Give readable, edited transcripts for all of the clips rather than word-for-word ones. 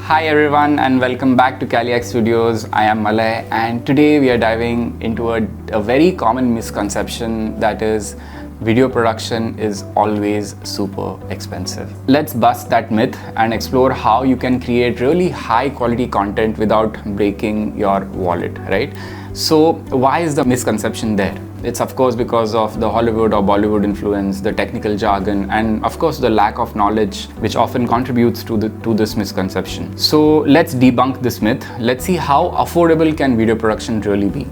Hi everyone and welcome back to Caliac Studios. I am Malay and today we are diving into a very common misconception, that is video production is always super expensive. Let's bust that myth and explore how you can create really high quality content without breaking your wallet, right? So why is the misconception there? It's of course because of the Hollywood or Bollywood influence, the technical jargon, and of course the lack of knowledge which often contributes to this misconception. So let's debunk this myth. Let's see how affordable can video production really be,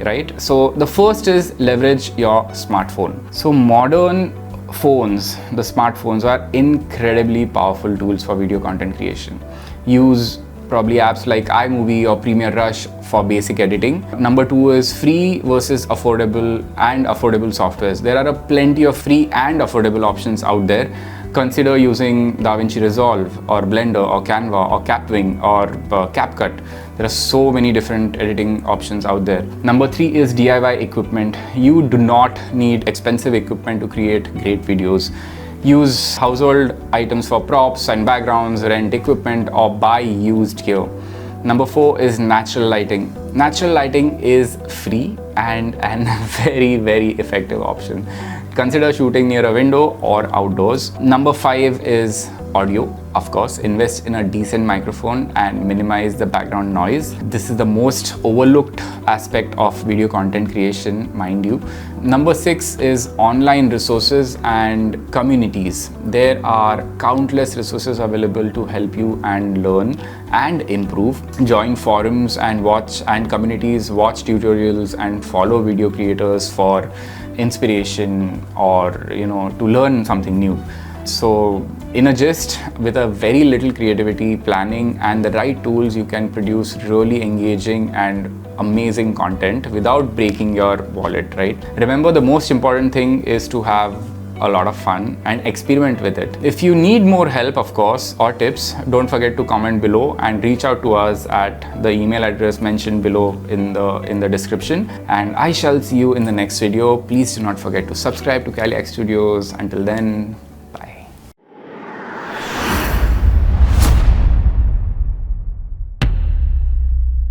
right? So the first is leverage your smartphone. So modern phones, the smartphones, are incredibly powerful tools for video content creation. Use probably apps like iMovie or Premiere Rush for basic editing. Number two is free versus affordable softwares. There are plenty of free and affordable options out there. Consider using DaVinci Resolve or Blender or Canva or Capwing or CapCut. There are so many different editing options out there. Number three is DIY equipment. You do not need expensive equipment to create great videos. Use household items for props and backgrounds, rent equipment, or buy used gear. Number four is natural lighting. Natural lighting is free and very effective option. Consider shooting near a window or outdoors. Number five is audio. Of course, invest in a decent microphone and minimize the background noise. This is the most overlooked aspect of video content creation, mind you. Number six is online resources and communities. There are countless resources available to help you and learn and improve. Join forums and communities, watch tutorials and follow video creators for inspiration or to learn something new. So in a gist, with a very little creativity, planning and the right tools, you can produce really engaging and amazing content without breaking your wallet, right? Remember, the most important thing is to have a lot of fun and experiment with it. If you need more help, of course, or tips, don't forget to comment below and reach out to us at the email address mentioned below in the description. And I shall see you in the next video. Please do not forget to subscribe to Caliac Studios. Until then,